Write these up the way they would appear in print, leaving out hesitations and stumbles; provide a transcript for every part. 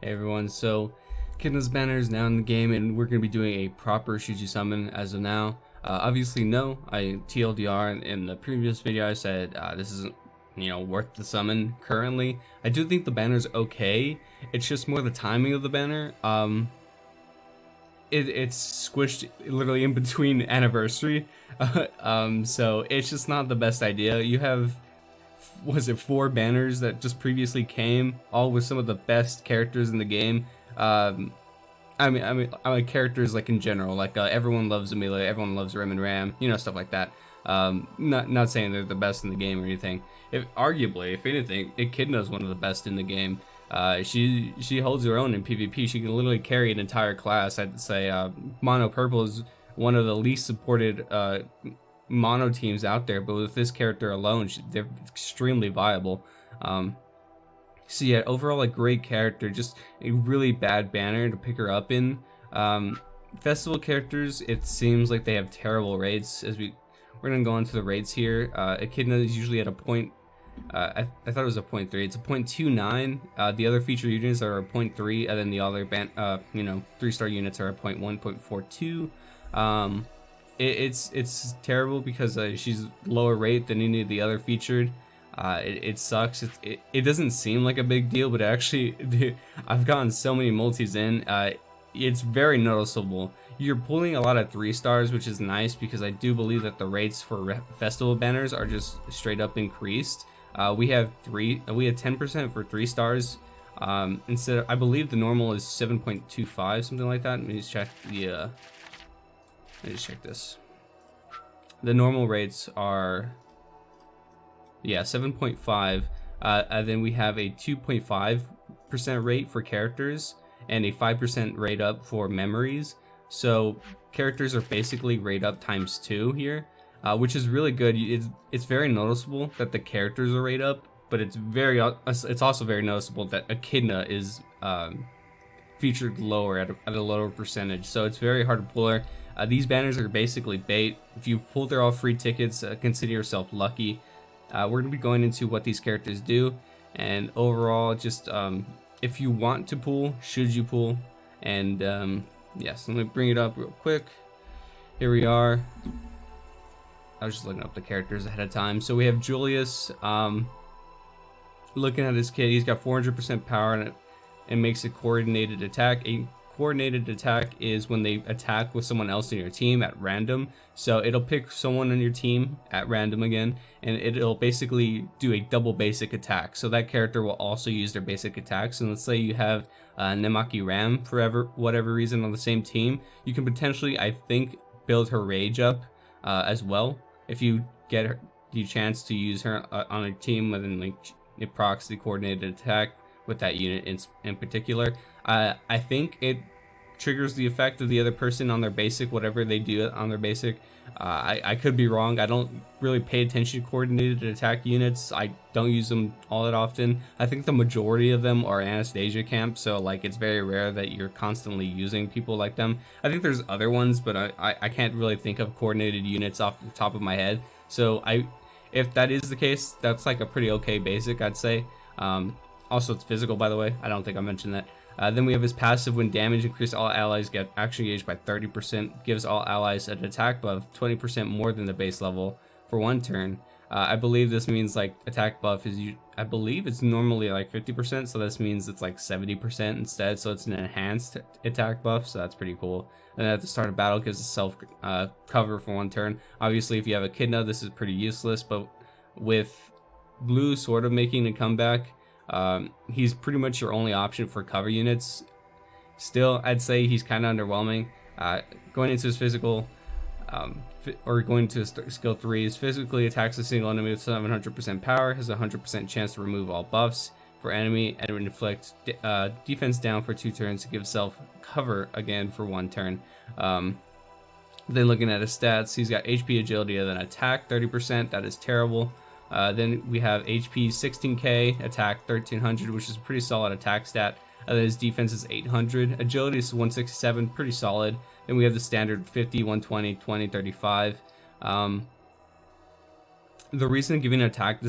Hey everyone, so Kidna's banner is now in the game and we're going to be doing a proper Shuji summon as of now. Obviously no, I TLDR in the previous video I said this isn't worth the summon currently. I do think the banner's okay, it's just more the timing of the banner. It's squished literally in between anniversary, so it's just not the best idea. You have, was it 4 banners that just previously came, all with some of the best characters in the game. I mean characters like in general, like everyone loves Amelia, everyone loves Rim and Ram, stuff like that. Not saying they're the best in the game or anything. Arguably, if anything, Echidna is one of the best in the game. She holds her own in PvP. She can literally carry an entire class. I'd say Mono Purple is one of the least supported mono teams out there, but with this character alone, they're extremely viable. So yeah, overall a great character, just a really bad banner to pick her up in. Festival characters, it seems like they have terrible rates. We're gonna go into the rates here. Echidna is usually at a point. I thought it was a 0.3. It's a 0.29. The other feature units are a 0.3, and then the other 3-star units are a 0.1, 0.42. It's terrible because she's lower rate than any of the other featured. It sucks. It doesn't seem like a big deal, but actually, dude, I've gotten so many multis in. It's very noticeable. You're pulling a lot of 3-stars, which is nice because I do believe that the rates for festival banners are just straight up increased. We have 10% for 3 stars. Instead of, I believe the normal is 7.25, something like that. Let me just check the. Let me just check this. The normal rates are 7.5, and then we have a 2.5% rate for characters and a 5% rate up for memories. So characters are basically rate up times 2 here, which is really good. It's very noticeable that the characters are rate up, but it's also very noticeable that Echidna is featured lower at a lower percentage. So it's very hard to pull her. These banners are basically bait. If you pull their all free tickets, consider yourself lucky. We're going to be going into what these characters do, and overall, just if you want to pull, should you pull? And yes, let me bring it up real quick. Here we are. I was just looking up the characters ahead of time. So we have Julius. Looking at this kid, he's got 400% power, and it makes a coordinated attack. A coordinated attack is when they attack with someone else in your team at random. So it'll pick someone on your team at random again, and it'll basically do a double basic attack. So that character will also use their basic attacks. And let's say you have Nemaki Ram for whatever reason on the same team, you can potentially, I think, build her rage up as well if you get the chance to use her on a team, and then it procs the coordinated attack with that unit in particular. I think it triggers the effect of the other person on their basic, whatever they do on their basic. I could be wrong. I don't really pay attention to coordinated attack units. I don't use them all that often. I think the majority of them are Anastasia camp, so like it's very rare that you're constantly using people like them. I think there's other ones, but I can't really think of coordinated units off the top of my head. So if that is the case, that's like a pretty okay basic, I'd say. Also, it's physical, by the way. I don't think I mentioned that. Then we have his passive: when damage increased, all allies get action engaged by 30%. Gives all allies an attack buff 20% more than the base level for 1 turn. I believe this means like attack buff is, I believe it's normally like 50%, so this means it's like 70% instead. So it's an enhanced attack buff, so that's pretty cool. And at the start of battle, gives a self cover for 1 turn. Obviously, if you have Echidna, this is pretty useless, but with Blue sort of making a comeback, he's pretty much your only option for cover units. Still, I'd say he's kind of underwhelming. Going into his physical, or going to his skill 3, his physically attacks a single enemy with 700% power, has a 100% chance to remove all buffs for enemy, and inflict defense down for 2 turns to give self cover again for 1 turn. Then looking at his stats, he's got HP, agility, and then attack 30%. That is terrible. Then we have HP 16k, attack 1300, which is a pretty solid attack stat. Then his defense is 800, agility is 167, pretty solid. Then we have the standard 50, 120, 20, 35. The reason giving attack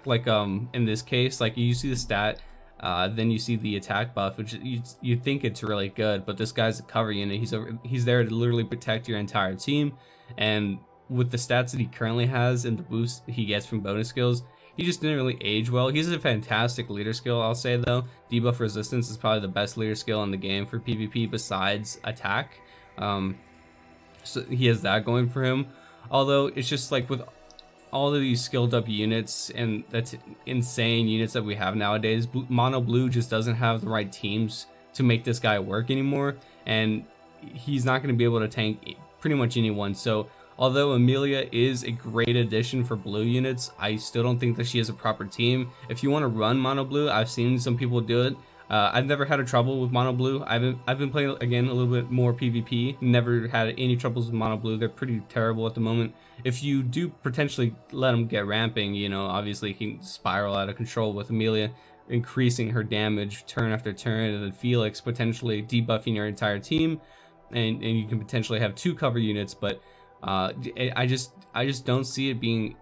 like in this case, like you see the stat Then you see the attack buff, which you think it's really good, but this guy's a cover unit. He's there to literally protect your entire team, and with the stats that he currently has and the boost he gets from bonus skills, he just didn't really age well. He's a fantastic leader skill, I'll say though. Debuff resistance is probably the best leader skill in the game for PvP besides attack. So he has that going for him. Although it's just like with all of these skilled up units and that's insane units that we have nowadays, mono blue just doesn't have the right teams to make this guy work anymore, and he's not going to be able to tank pretty much anyone. So although Amelia is a great addition for blue units, I still don't think that she has a proper team. If you want to run mono blue, I've seen some people do it. I've never had a trouble with mono blue. I've been playing again a little bit more PvP. Never had any troubles with mono blue. They're pretty terrible at the moment. If you do potentially let them get ramping, you know, obviously he can spiral out of control with Amelia increasing her damage turn after turn, and then Felix potentially debuffing your entire team, and you can potentially have 2 cover units. But I just don't see it being,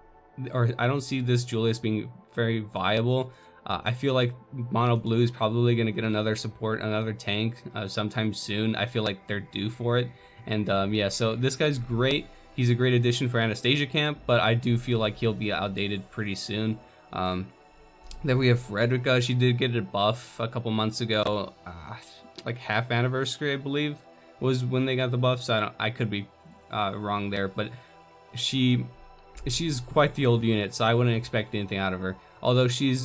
or I don't see this Julius being very viable. I feel like mono blue is probably going to get another support, another tank sometime soon. I feel like they're due for it. And yeah, so this guy's great. He's a great addition for Anastasia camp, but I do feel like he'll be outdated pretty soon. Then we have Frederica. She did get a buff a couple months ago, like half anniversary, I believe, was when they got the buff. So I could be wrong there, but she's quite the old unit, so I wouldn't expect anything out of her. Although she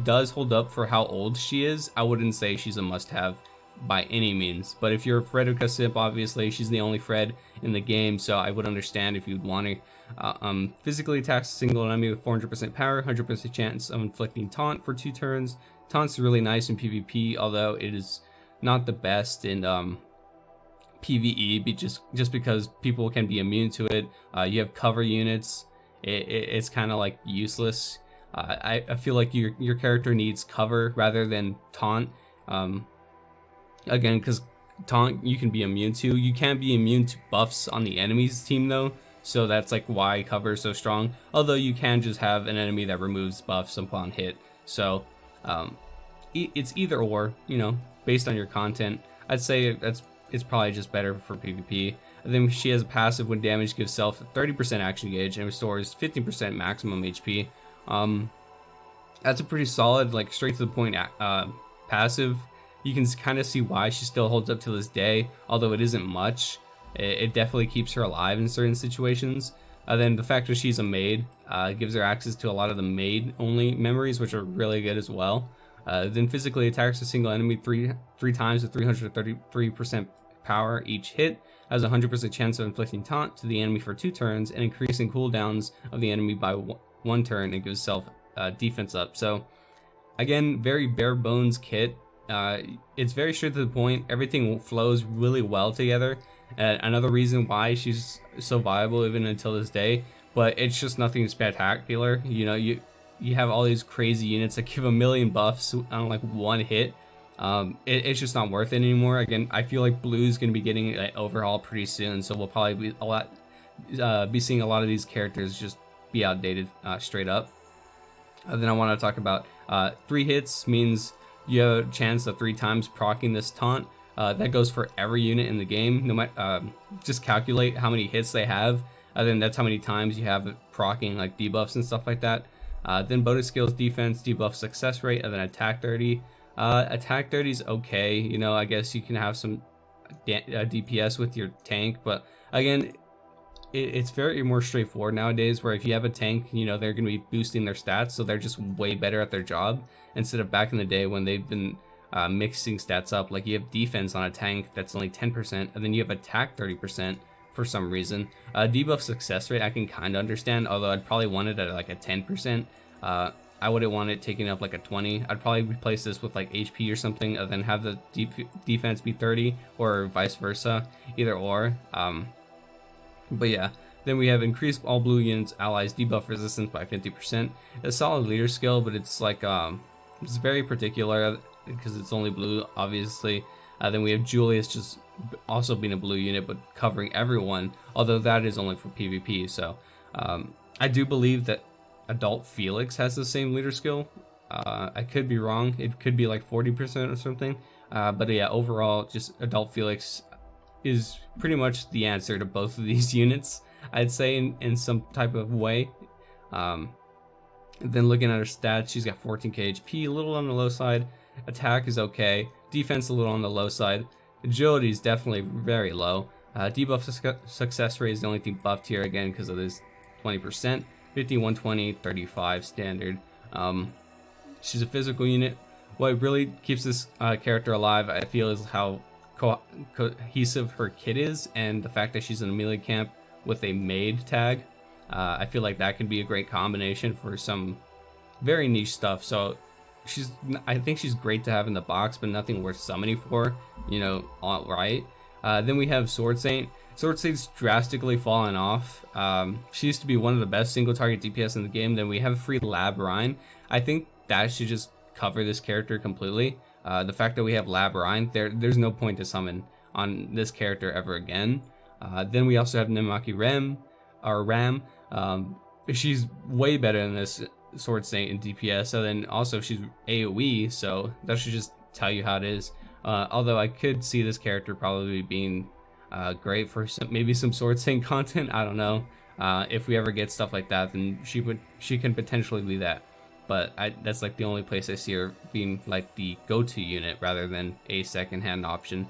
does hold up for how old she is, I wouldn't say she's a must-have by any means. But if you're a Frederica simp, obviously she's the only Fred in the game, so I would understand if you'd want to. Physically attacks a single enemy with 400% power, 100% chance of inflicting taunt for 2 turns. Taunt's really nice in PvP, although it is not the best in PvE, just because people can be immune to it. You have cover units. It's kind of like useless. I feel like your character needs cover rather than taunt. Again, because taunt you can be immune to. You can't be immune to buffs on the enemy's team though, so that's like why cover is so strong. Although you can just have an enemy that removes buffs upon hit. So it's either or, you know, based on your content. I'd say it's probably just better for PvP. And then she has a passive when damage gives self 30% action gauge and restores 15% maximum HP. That's a pretty solid, like straight to the point passive. You can kind of see why she still holds up to this day, although it isn't much. It definitely keeps her alive in certain situations. Then the fact that she's a maid gives her access to a lot of the maid only memories, which are really good as well. Then physically attacks a single enemy three times with 333% power each hit, has a 100% chance of inflicting taunt to the enemy for 2 turns and increasing cooldowns of the enemy by 1 turn, and gives self defense up. So again, very bare bones kit. It's very straight to the point. Everything flows really well together. Another reason why she's so viable even until this day, but it's just nothing spectacular. You know, you have all these crazy units that give a million buffs on like 1 hit. It's just not worth it anymore. Again, I feel like blue's going to be getting an overhaul pretty soon, so we'll probably be seeing a lot of these characters just be outdated straight up. Then I want to talk about 3 hits means you have a chance of 3 times proccing this taunt. That goes for every unit in the game. No matter, just calculate how many hits they have, then that's how many times you have it proccing like debuffs and stuff like that. Then bonus skills, defense, debuff success rate, and then attack 30. Attack 30 is okay. You know, I guess you can have some DPS with your tank, but again, it's very more straightforward nowadays, where if you have a tank, you know, they're going to be boosting their stats, so they're just way better at their job, instead of back in the day when they've been mixing stats up. Like you have defense on a tank that's only 10%, and then you have attack 30% for some reason. Debuff success rate I can kind of understand, although I'd probably want it at like a 10%. I wouldn't want it taking up like a 20. I'd probably replace this with like HP or something, and then have the defense be 30, or vice versa, either or. But yeah, then we have increased all blue units allies debuff resistance by 50%. It's a solid leader skill, but it's like it's very particular because it's only blue, obviously. Then we have Julius just also being a blue unit, but covering everyone, although that is only for PvP. So I do believe that adult Felix has the same leader skill. I could be wrong. It could be like 40% or something. But yeah, overall, just Adult Felix is pretty much the answer to both of these units, I'd say, in some type of way. Then looking at her stats, she's got 14k HP, a little on the low side. Attack is okay. Defense a little on the low side. Agility is definitely very low. Debuff success rate is the only thing buffed here, again, because of this 20%. 50, 120, 35 standard. She's a physical unit. What really keeps this character alive, I feel, is how cohesive her kit is, and the fact that she's in a melee camp with a maid tag. I feel like that could be a great combination for some very niche stuff. So I think she's great to have in the box, but nothing worth summoning for, you know, outright. Then we have Sword Saint. Sword Saint's drastically fallen off. She used to be one of the best single target DPS in the game. Then we have free Lab Rhine. I think that should just cover this character completely. The fact that we have Lab Rhine, there's no point to summon on this character ever again. Then we also have Nemaki Ram. She's way better than this Sword Saint in DPS. So then also she's AoE, so that should just tell you how it is. Although I could see this character probably being great for maybe some Sword Saint content. I don't know. If we ever get stuff like that, then she can potentially be that. But that's like the only place I see her being like the go-to unit rather than a second-hand option.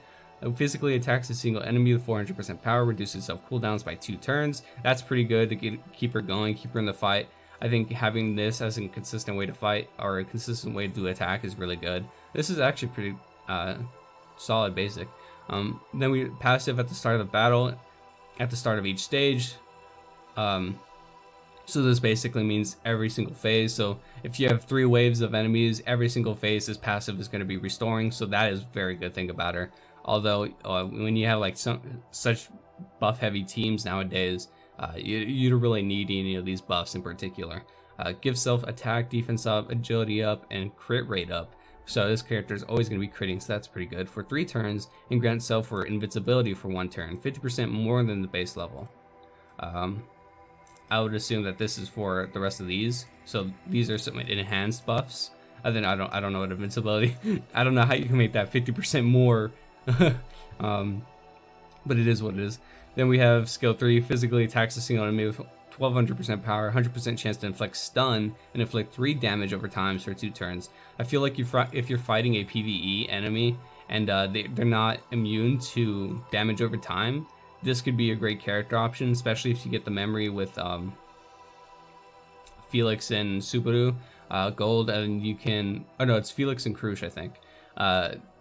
Physically attacks a single enemy with 400% power, reduces self cooldowns by 2 turns. That's pretty good to keep her going, keep her in the fight. I think having this as a consistent way to fight, or a consistent way to do attack, is really good. This is actually pretty solid basic. Then we passive at the start of the battle, at the start of each stage. So this basically means every single phase. So if you have 3 waves of enemies, every single phase this passive is going to be restoring. So that is a very good thing about her. Although when you have like such buff heavy teams nowadays, you don't really need any of these buffs in particular. Give self attack, defense up, agility up, and crit rate up. So this character is always going to be critting, so that's pretty good. For 3 turns, and grant self for invincibility for 1 turn, 50% more than the base level. I would assume that this is for the rest of these. So these are some enhanced buffs. And then I don't know what invincibility. I don't know how you can make that 50% more. But it is what it is. Then we have skill 3, physically attacks a single enemy with 1200% power, 100% chance to inflict stun, and inflict 3 damage over time for 2 turns. I feel like if you're fighting a PvE enemy and they're not immune to damage over time, this could be a great character option, especially if you get the memory with Felix and Subaru gold, and you can, oh no, it's Felix and Krush, I think.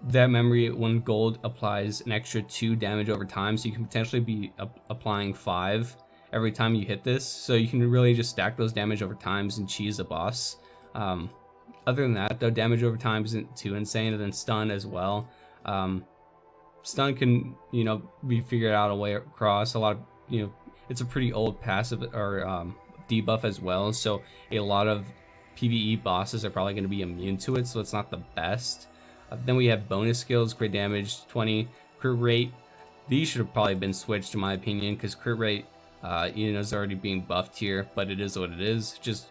That memory, 1 gold applies an extra 2 damage over time, so you can potentially be applying 5 every time you hit this, so you can really just stack those damage over times and cheese a boss. Other than that though, damage over time isn't too insane, and then stun as well. Stun can, you know, be figured out a way across. A lot of, you know, it's a pretty old passive or debuff as well, so a lot of PvE bosses are probably going to be immune to it, so it's not the best. Then we have bonus skills, crit damage 20, crit rate. These should have probably been switched in my opinion, because crit rate you know, is already being buffed here, but it is what it is. Just,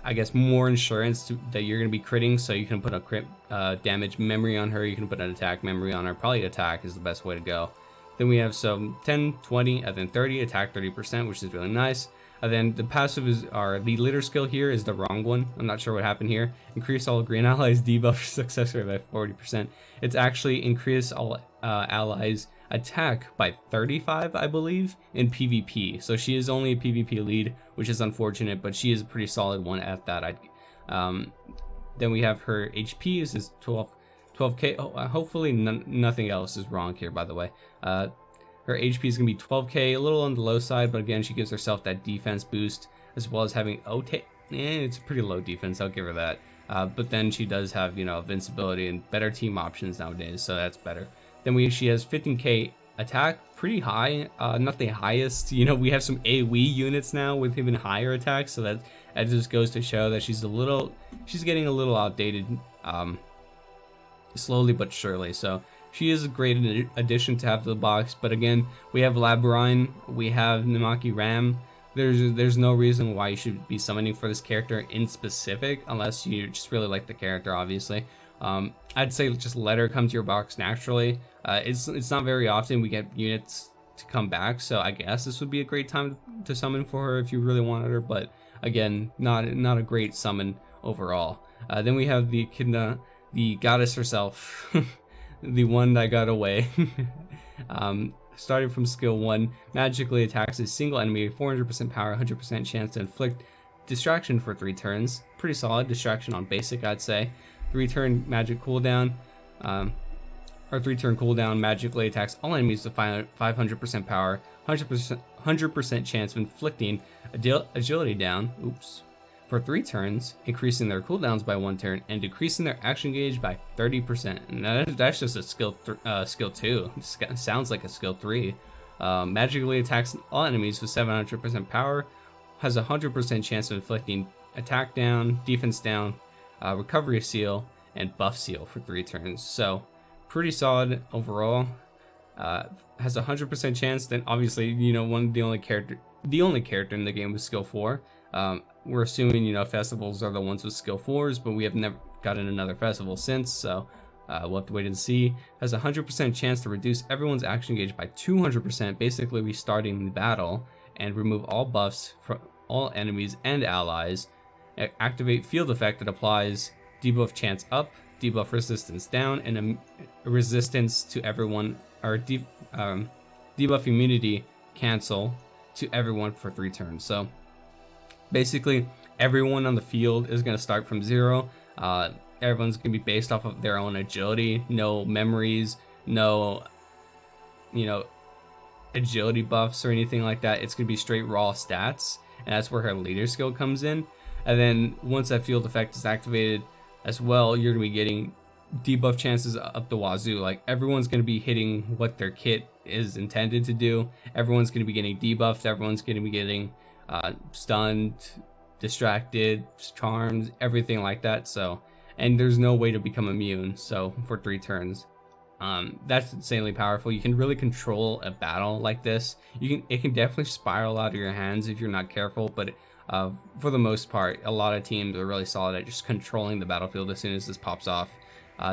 I guess, more insurance that you're going to be critting, so you can put a crit damage memory on her, you can put an attack memory on her. Probably attack is the best way to go. Then we have some 10, 20, and then 30, attack 30%, which is really nice. And then the passive the leader skill here is the wrong one. I'm not sure what happened here. Increase all green allies debuff success rate by 40%. It's actually increase all allies attack by 35, I believe, in PvP. So she is only a PvP lead, which is unfortunate, but she is a pretty solid one at that. Then we have her HP is 12k. Oh, hopefully nothing else is wrong here, by the way. Her HP is going to be 12k, a little on the low side, but again, she gives herself that defense boost, as well as having it's a pretty low defense, I'll give her that. But then she does have, you know, invincibility and better team options nowadays, so that's better. Then she has 15k attack, pretty high, not the highest. You know, we have some AoE units now with even higher attacks, so that just goes to show that she's getting a little outdated, slowly but surely. So she is a great addition to have to the box, but again, we have Lab Rhine, we have Nemaki Ram. there's no reason why you should be summoning for this character in specific, unless you just really like the character, obviously. I'd say just let her come to your box naturally. It's not very often we get units to come back, so I guess this would be a great time to summon for her if you really wanted her, but again, not a great summon overall. Then we have the Kidna, the goddess herself, the one that got away. Starting from skill 1, magically attacks a single enemy, 400% power, 100% chance to inflict distraction for 3 turns. Pretty solid distraction on basic, I'd say. 3-turn magic cooldown, or 3-turn cooldown, magically attacks all enemies with 500% power, 100% chance of inflicting agility down, for 3 turns, increasing their cooldowns by 1 turn, and decreasing their action gauge by 30%. And that's just a skill 2. It sounds like a skill 3. Magically attacks all enemies with 700% power, has a 100% chance of inflicting attack down, defense down, recovery seal, and buff seal for 3 turns. So pretty solid overall. Has a 100% chance. Then obviously, you know, the only character in the game with skill 4. We're assuming, you know, festivals are the ones with skill 4s, but we have never gotten another festival since, so we'll have to wait and see. Has a 100% chance to reduce everyone's action gauge by 200%, basically restarting the battle, and remove all buffs from all enemies and allies. Activate field effect that applies debuff chance up, debuff resistance down, and a resistance to everyone, or debuff immunity cancel to everyone for 3 turns. So basically, everyone on the field is going to start from 0. Everyone's going to be based off of their own agility, no memories, no, you know, agility buffs or anything like that. It's going to be straight raw stats, and that's where her leader skill comes in. And then once that field effect is activated as well, you're going to be getting debuff chances up the wazoo. Like, everyone's going to be hitting what their kit is intended to do. Everyone's going to be getting debuffed. Everyone's going to be getting stunned, distracted, charmed, everything like that. So, and there's no way to become immune, so for 3 turns. That's insanely powerful. You can really control a battle like this. It can definitely spiral out of your hands if you're not careful, but for the most part, a lot of teams are really solid at just controlling the battlefield as soon as this pops off.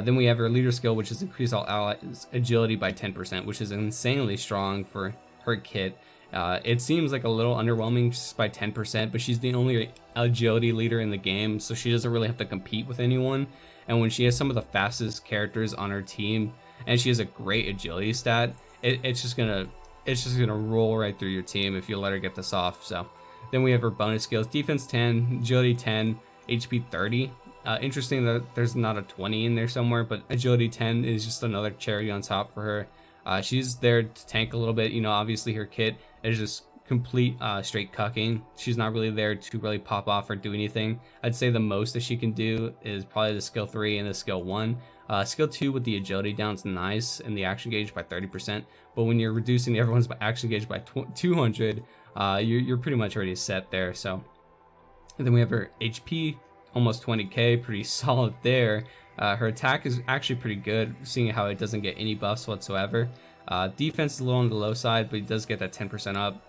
Then we have her leader skill, which is increase all allies agility by 10%, which is insanely strong for her kit. It seems like a little underwhelming just by 10%, but she's the only agility leader in the game, so she doesn't really have to compete with anyone. And when she has some of the fastest characters on her team, and she has a great agility stat, it's just gonna roll right through your team if you let her get this off. So then we have her bonus skills: defense 10, agility 10, HP 30. Interesting that there's not a 20 in there somewhere, but agility 10 is just another cherry on top for her. She's there to tank a little bit. You know, obviously her kit is just complete straight cucking. She's not really there to really pop off or do anything. I'd say the most that she can do is probably the skill 3 and the skill 1. Skill 2 with the agility down is nice, and the action gauge by 30%. But when you're reducing everyone's action gauge by 200, you're pretty much already set there. So, and then we have her HP, almost 20k, pretty solid there. Her attack is actually pretty good, seeing how it doesn't get any buffs whatsoever. Defense is a little on the low side, but it does get that 10% up.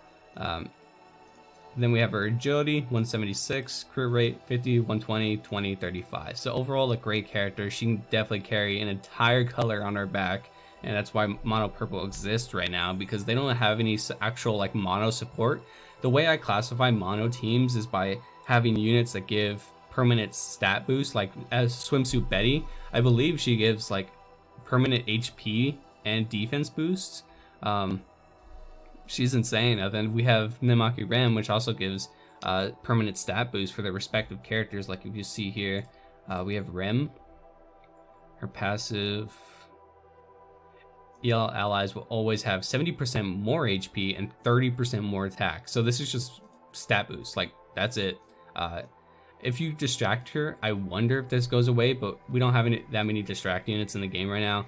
Then we have her agility, 176, crit rate, 50, 120, 20, 35. So overall, a great character. She can definitely carry an entire color on her back, and that's why mono purple exists right now, because they don't have any actual like mono support. The way I classify mono teams is by having units that give permanent stat boost, like as Swimsuit Betty. I believe she gives like permanent HP and defense boosts. She's insane. And then we have Nemaki Ram, which also gives permanent stat boost for their respective characters. Like if you see here, we have Rem. Her passive, EL allies will always have 70% more HP and 30% more attack. So this is just stat boost. Like, that's it. If you distract her, I wonder if this goes away, but we don't have that many distract units in the game right now,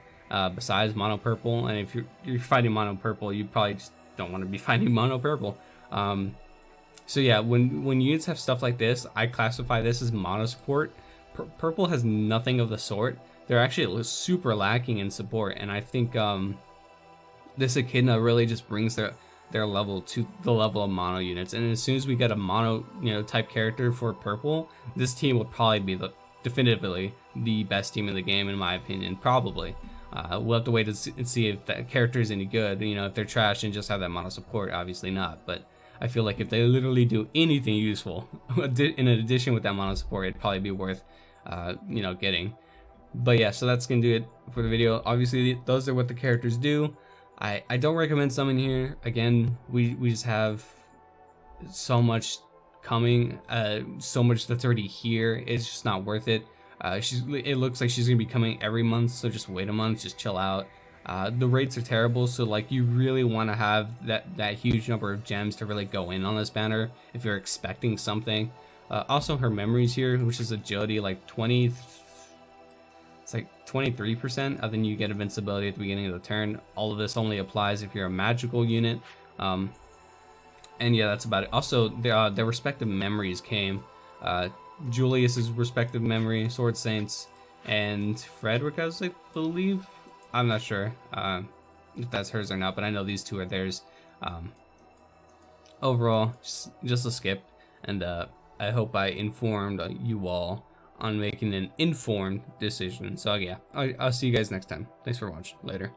besides mono purple. And if you're fighting mono purple, you probably just don't want to be fighting mono purple. So yeah, when units have stuff like this, I classify this as mono support. Purple has nothing of the sort. They're actually super lacking in support, and I think this Echidna really just brings their level to the level of mono units. And as soon as we get a mono, type character for purple, this team will probably be definitively the best team in the game, in my opinion. Probably. We'll have to wait and see if that character is any good. If they're trash and just have that mono support, obviously not. But I feel like if they literally do anything useful in addition with that mono support, it'd probably be worth, getting. But yeah, so that's gonna do it for the video. Obviously, those are what the characters do. I don't recommend summoning here. Again, we just have so much coming, so much that's already here. It's just not worth it. It looks like she's gonna be coming every month, so just wait a month, just chill out. The rates are terrible, so like you really want to have that huge number of gems to really go in on this banner if you're expecting something. Also, her memories here, which is agility, like 20. It's like 23%, and then you get invincibility at the beginning of the turn. All of this only applies if you're a magical unit. And yeah, that's about it. Also, their respective memories came. Julius's respective memory, Sword Saints, and Frederica's, I believe. I'm not sure if that's hers or not, but I know these two are theirs. Overall, just a skip, and I hope I informed you all on making an informed decision. So yeah, I'll see you guys next time. Thanks for watching. Later.